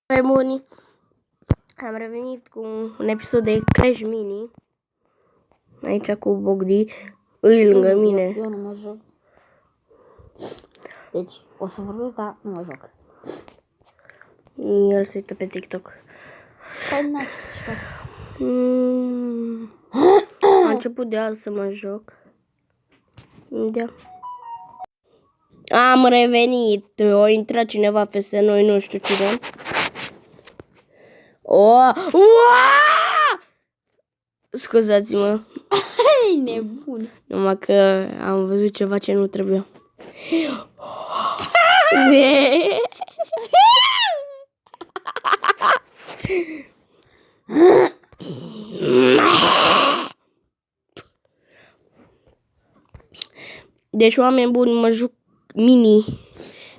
Hai buni, am revenit cu un episod de Crash Mini. Aici cu Bogdi, îi lângă mine. Eu nu mă joc. Deci, o să vorbesc, dar nu mă joc. El se uită pe TikTok. Păi n-ai ce să fac. Am început de azi să mă joc. Da. Am revenit. A intrat cineva peste noi, nu știu cine. Scuzați-mă. Ei, nebun. Numai că am văzut ceva ce nu trebuia. Deci, oameni buni, mă joc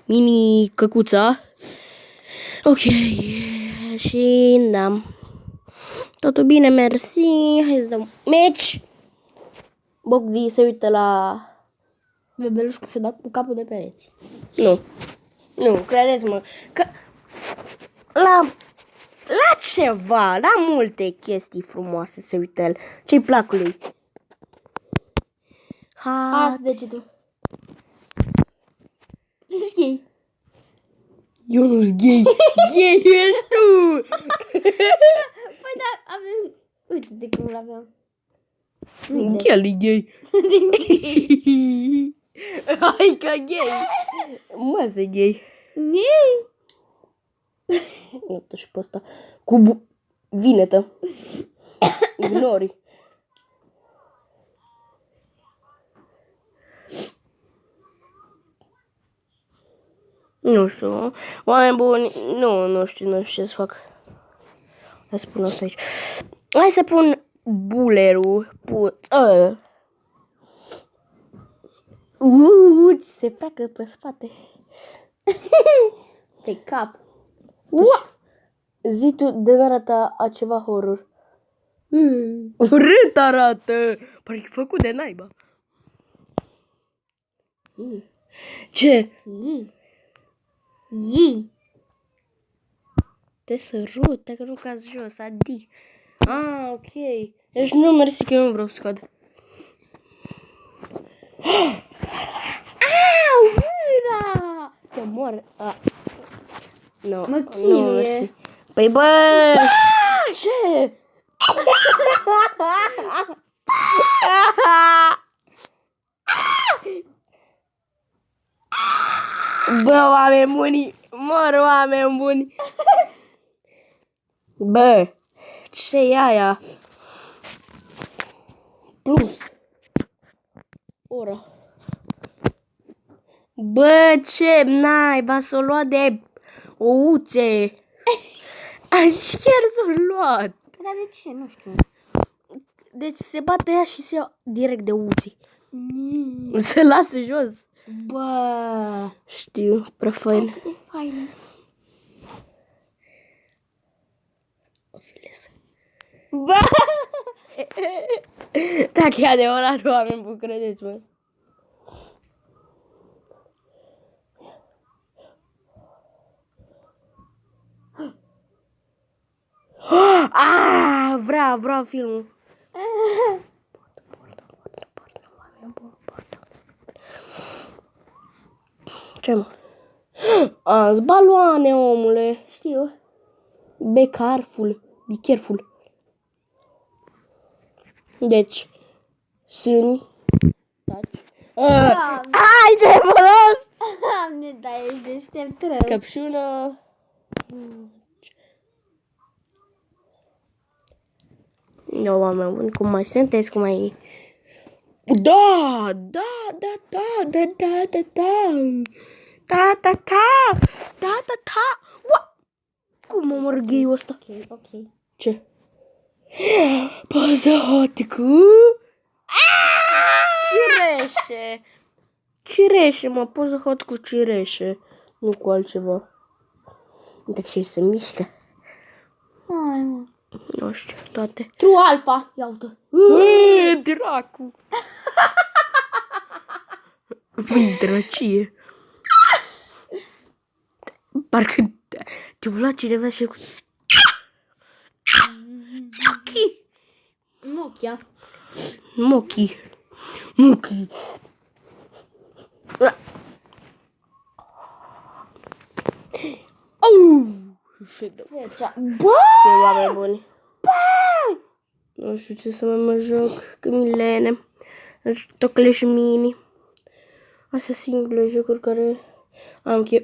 mini căcuța. Ok. Și da. Totul bine, mersi. Hai să dăm meci. Bogdi se uită la... Bebeluș se dă cu capul de pereți. Nu, credeți-mă că la ceva, la multe chestii frumoase se uită el. Ce-i plac lui? Azi degetul. Ești gay. Eu nu-s gay. Gay ești tu. Păi da, avem... Uite de cum l-aveam. El e gay. Hai ca gay. Mă, se gay. Gay? Uite și pe ăsta. Vine-te. Ignori. Nu știu. Oameni buni, nu știu ce să fac. Hai să pun asta aici. Hai să pun bulerul. Se pleacă pe spate. Pe cap. Zi tu de arată a ceva horror. Urât arată. Pare făcut de naiba. Ce? Yi. Te sărută că nu cazi jos. Adi. Ah, ok. Deci nu mersi că eu nu vreau să cad. Au, mâna! Te mor. Nu, Mă nu chinuie. mersi. Păi bă! Ce? Bă, oameni buni! Mor, oameni buni! Bă! Ce e aia? Plus. Ora. Bă, ce naiba s-o luat de ouțe. Chiar s-o luat. Dar de ce? Nu știu. Deci se bate ea și se ia direct de ouțe. Se lasă jos. Bă, Știu, prea fain. cât de fain. O filesă. Bă! Dacă e adevărat, oameni buni, credeți-mă. Vreau filmul. Ce mă? Azi baloane, omule. Știu. Be careful. Deci, sâni. Taci. Hai de prost! Doamne, dar ești deștept rău. Căpșună. Eu, oameni buni, cum mai sunteți, cum mai... Da. Cum omor gay-ul ăsta? Ok. Ce? Poză hot cu... Cireșe. Cireșe, mă, poză hot cu cireșe. Nu cu altceva. De ce se mișcă? Hai, mă. Nu știu, toate. True Alpha. Ia uite. Dracu. Vii, drăcie. Parcă Te-a luat cineva și cu... Mochi! Nokia. Mochi. Mochi. Deci, Ce oameni buni. Nu știu ce să mai mă joc. Că milene. Tocale și mini. Astea singurele jocuri care am chef.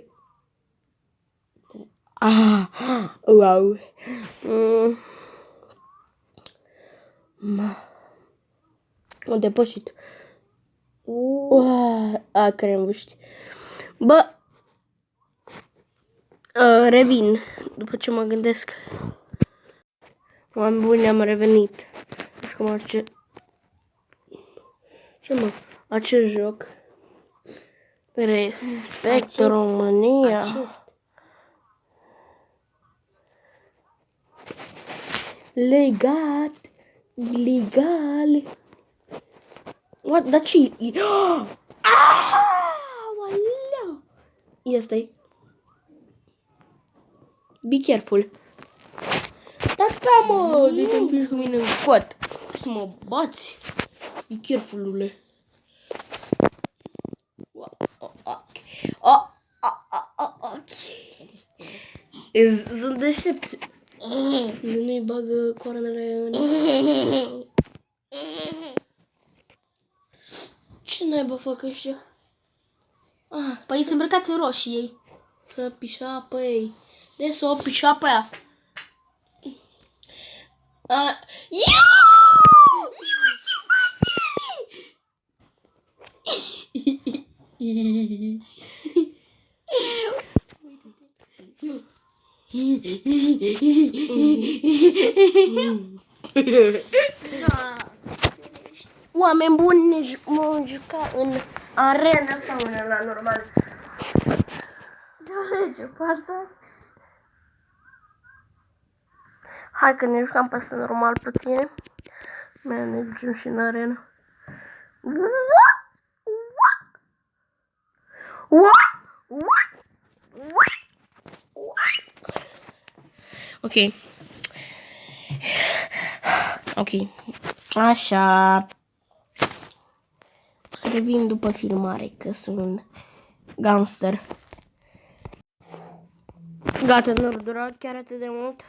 Wow. Am depășit. Cremvuști. Bă, revin după ce mă gândesc. Oameni buni, am revenit. Și cum ce mă? Acest joc. Respect România. Legat. Ilegal. What? Dar ce? Waleu. Ia stai. Be careful. Da, mă, de te împingi cu mine în cot. Să mă bați. Be careful-ule. Sunt deștepți. Nu-i bagă coarnele în... Ce naiba fac ăștia? Păi sunt îmbrăcați în roșii ei. Să pișa pe ei. De să o pișa pe ea. Ce oameni buni, vom juca în arena sau în la normal? Ce pasă? Hai că ne jucam pe asta normal puțin. Ne ducem și în arena. Ok. Ok. Așa. O să revin după filmare, că sunt un gangster. Gata, nu dura chiar atât de mult.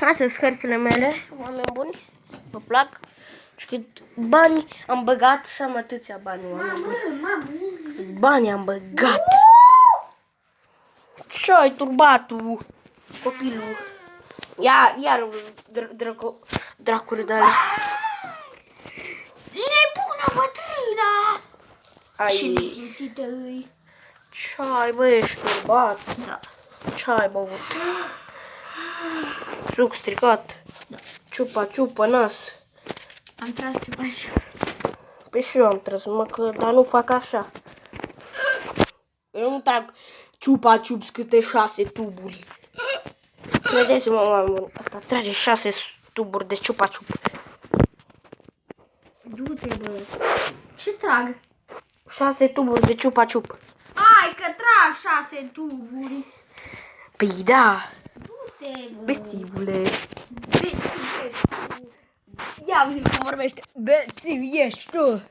Astea sunt cărțile mele, oameni buni. Vă plac. Și cât bani am băgat, să am atâția bani, oameni buni. Cât bani am băgat. Ce-ai turbat tu, copilul? Iar dracuri de alea. Nebună, bătrâna! Ai. Și nesimțită îi. Ce-ai, bă, ești turbat? Da. Ce-ai băut? Suc stricat? Da. Ciupa, nas. Am tras ciupa. Păi și eu am tras, dar nu fac așa. Eu nu trag ciupa-ciups câte 6 tuburi. Credeți-mă, mamă, asta trage 6 tuburi de ciupa-ciup. Du-te, bă. Ce trag? 6 tuburi de ciupa-ciup. Hai că trag 6 tuburi. Păi da. Du-te, bă. Bețivule. Ia uite cum vorbește. Bețiv ești tu.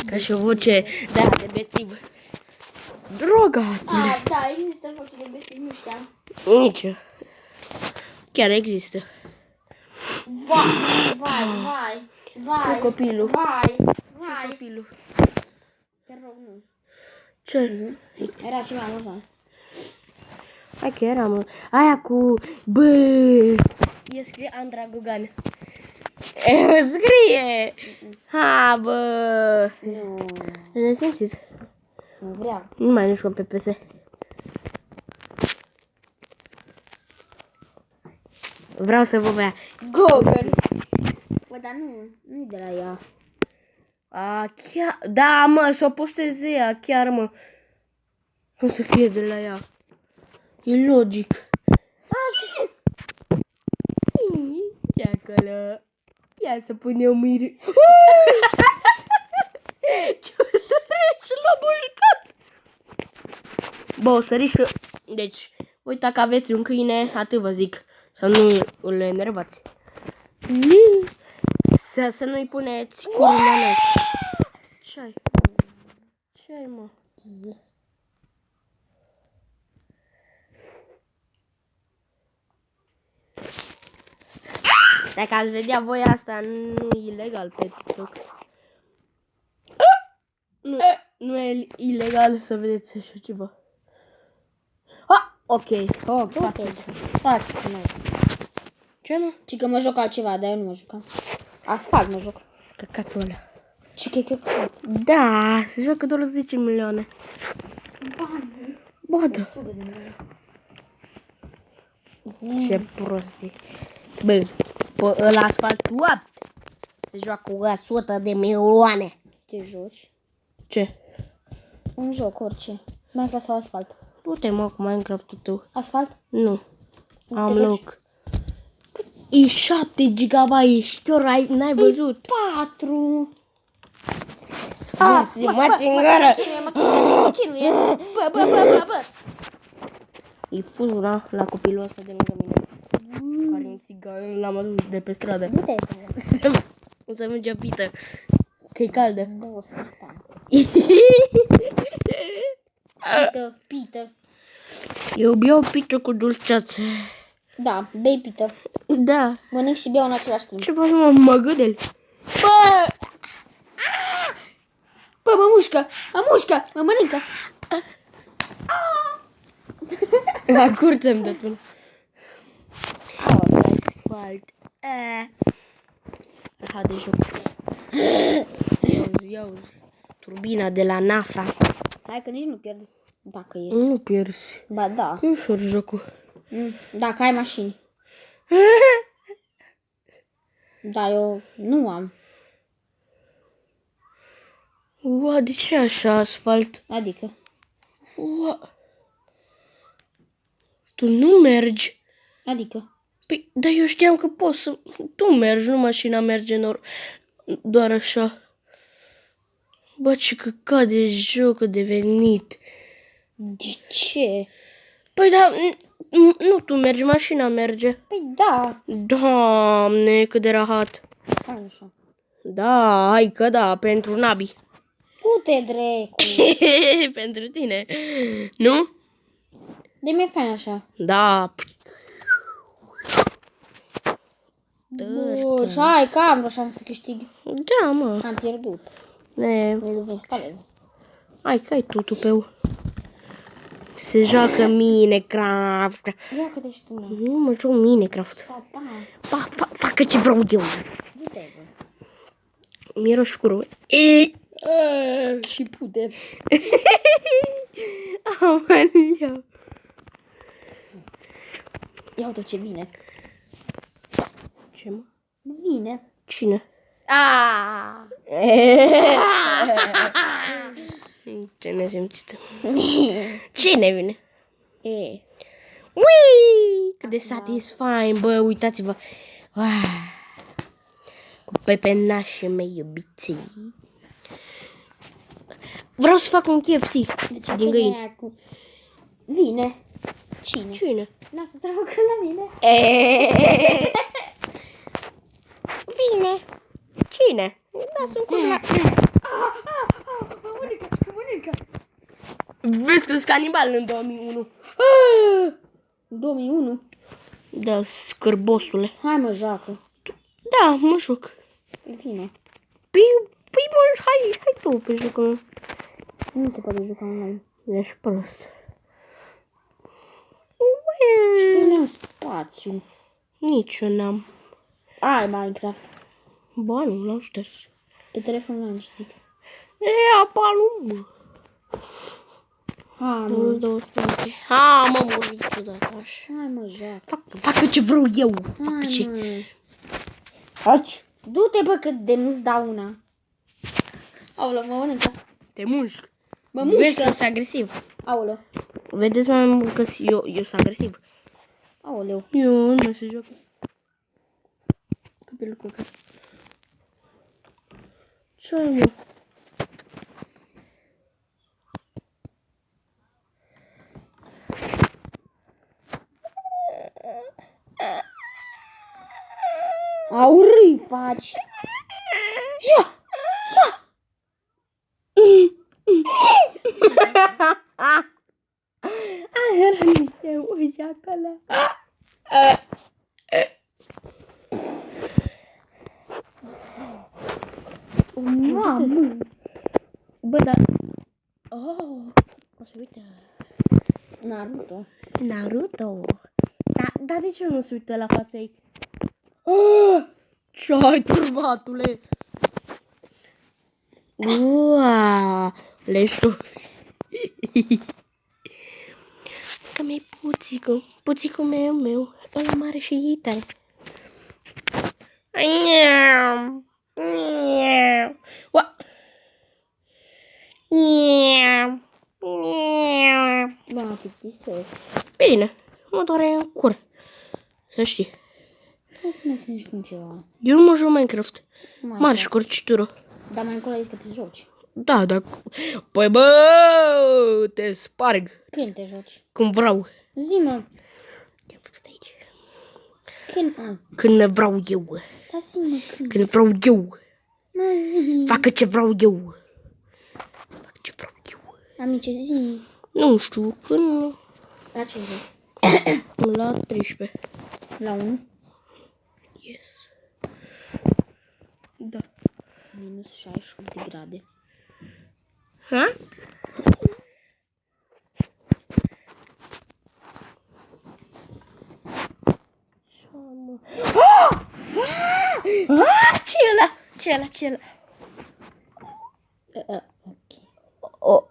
Ca și o voce de bețiv. Drogatule. Da, există voce de bețiv, nu știam. Nici eu. Chiar există. Vai. Tu copilul. Vai. Copilul. Te rog, nu. Ce? Era ceva normal. Hai că era, mă. Aia cu... Bă! E scrie Andra Gogan. Scrie! Ha, bă! Nu. Ne simțiți? Nu vreau. Nu mai jucăm pe PS. Vreau să vă bea. Gogan! Bă, dar nu-i de la ea. Chiar... Da, mă, s-o posteze ea, chiar, mă. Cum să fie de la ea? E logic. Ia acolo. Ia să punem mâini. Ce o să treci la mușcat? Bă, o sări și... Deci, uita că aveți un câine, atât vă zic. Să nu îl enervați. Să nu-i puneți curul la nas. Ce-ai? Ce-ai, mă? Dacă ați vedea voi asta, nu e ilegal pe TikTok. Nu e ilegal să vedeți așa ceva. Ok. Fac. Ce, mă? Și că mă joc altceva, dar eu nu mă jucam. Asfalt mă joc. Căcatul ăla. Ce căcat? Da, se joacă doar 10 milioane. Bani. Bă, da. 100 de milioane. Ce prostie. Bă, ăla asfalt what? Se joacă 100 de milioane. Te joci? Ce? Un joc, orice. Minecraft sau asfalt? Du-te, mă, cu Minecraft-ul tău. Asfalt? Nu. Am joci? loc. E 7 GB, chiar n-ai văzut. 4. Mă țingără. Mă chinuie. Bă. E fuzura la copilul ăsta de lângă mine. Care e țigan, l-am adus de pe stradă. Du-te. O să mergea pită. Că e caldă. 200. Pită. Eu beau pită cu dulceață. Da, bei pită. Da. Mănânc și beau în același timp. Ce faci, mă, măgâdel? Bă! Bă, mă mușcă, mă mănâncă. La curță-mi dă până. Asfalt. Aha, de joc. Iauzi. Turbina de la NASA. Hai că nici nu pierd. Dacă e. Nu pierzi. Ba da. E ușor jocul. Dacă ai mașini. Da, eu nu am. Ua, de ce așa asfalt? Adică. Ua. Tu nu mergi. Adică. Păi, dar eu știam că poți să... Tu mergi, nu mașina merge doar așa. Bă, ce căcat de joc a devenit. De ce? Păi, da, nu tu mergi, mașina merge. Păi da. Doamne, cât de rahat. Hai așa. Da, hai că da, pentru nabi. Du-te, drecu. Pentru tine. Nu? De mi-e fain așa. Da. Bă, și hai că am vreo șansă să câștig. Da, mă. Am pierdut. Ne. Nu vă instalez. Hai că ai tu tupeu. Se joacă Minecraft. Joacă-te și tu, mă. Nu mă joc Minecraft. Ba da. Facă ce vreau eu. Du-te, bă. Miroși curul. Și pute. Aoleu. Ia uite ce vine. Ce, mă? Vine. Cine? Aaaa. Ce nesimțită. Cine vine? E. Ui! Cât de satisfying, bă, uitați-vă. Cu pepenașii mei iubiții. Vreau să fac un KFC din găini. Vine. Cine? Cine? Lasă te rog la mine. Vine. Cine? Lasă-mi cum la... Mănâncă. Vezi că-s canibal în 2001. 2001. Da, scârbosule. Hai mă, joacă. Da, mă joc. Vine. Păi mă, hai tu pe jocul meu. Nu se poate juca online. Ești prost. Nu am spațiu. Nici eu n-am. Ai Minecraft. Ba, nu, l-am șters. Pe telefon nu am ce zic. Apalum. Hai mă. 200. Mă murit odată așa. Hai mă, joacă. Facă ce vreau eu. Facă Hai ce. mă. Faci? Du-te bă că de nu-ți dau una. Aoleu, mă mănâncă. Te mușc. Mă Vezi mușcă. că sunt agresiv. Aoleu. Vedeți mai mult că eu sunt agresiv. Aoleu. Eu nu mai se joacă. Copilul cu care. Ce ai, mă? Aurui faci. Ia! Ia! Era liceu, uite acolo. Mamă! Bă, dar... Oh, o să uite. Naruto. Naruto. Da, de ce nu se uită la fața ei? Oh, ce-ai, turbatule? Ua, leștu. Că mi-e puțicul meu, ăla mare și ei tare. Ua. Mă plictisesc. Bine, mă doare în cur. Să știi. Hai să ne simți cum ceva. Eu nu mă joc Minecraft. Marș curcitură. Dar mai încolo zici că te joci. Da, da. Păi bă, te sparg Când te joci? când vreau. Zi-mă. Ia puțin aici. Când? Când vreau eu. Da, zi-mă când. Când vreau eu. Mă, zi. Facă ce vreau eu. Fac ce vreau eu. Amice, zi. Nu știu, când... La ce zi? La 13. La 1? Yes. Da. Minus 68 de grade. Ha? Ce ăla? Ok. Oh.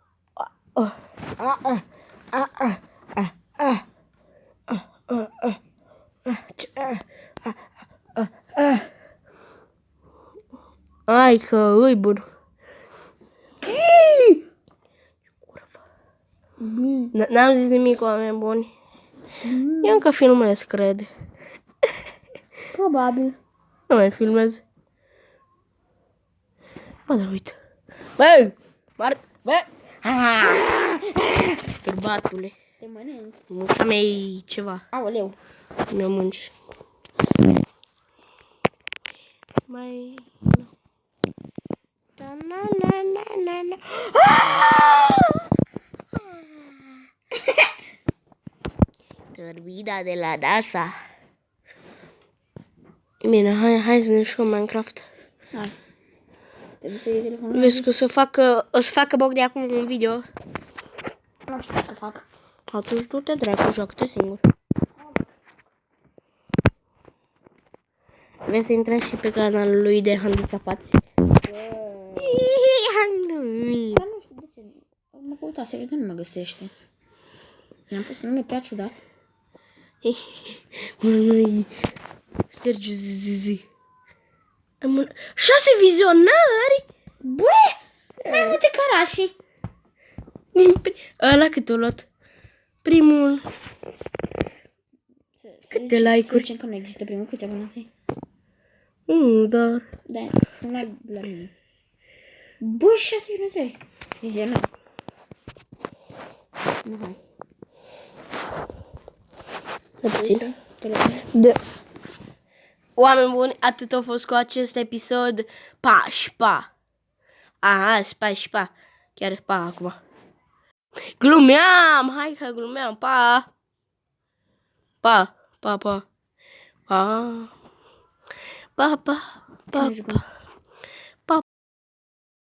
Ai că îi bun. N-am zis nimic, oameni buni. Eu încă filmez, cred. Probabil. Nu mai filmez. Bă, dar uite. Bă! Bă! Turbatule. Te mănânc. Mușa mea ceva. Aoleu. Mi-o mânci. Mai... Da, na. Turbina de la NASA. Bine, hai să ne jucăm Minecraft. Hai. Trebuie să iei telefonul. Vezi că o să facă Boc de acum un video. Nu știu să fac. Atunci du-te dracu, joacă-te singur. Vezi să intrați și pe canalul lui de handicapați. Dar nu știu de ce. Mă căuta, serios, nu mă găsește. Mi-am pus un nume prea ciudat. Sergiu Zizi. 6 vizionari? Bă! Mai multe carașii. Ăla cât o luat? Primul. Câte like-uri? Zicem că nu există primul, câți abonați? Dar... Da, un like de la mine. Bă, 6 vizionari. Vizionari. Nu, hai. Da puțin. Telefon. Da. Oameni buni, atât a fost cu acest episod. Pa și pa. Aha, spa și pa. Chiar pa acum. Glumeam! Hai că glumeam. Pa! Pa. Pa. Pa. Pa. Pa. Pa. Pa.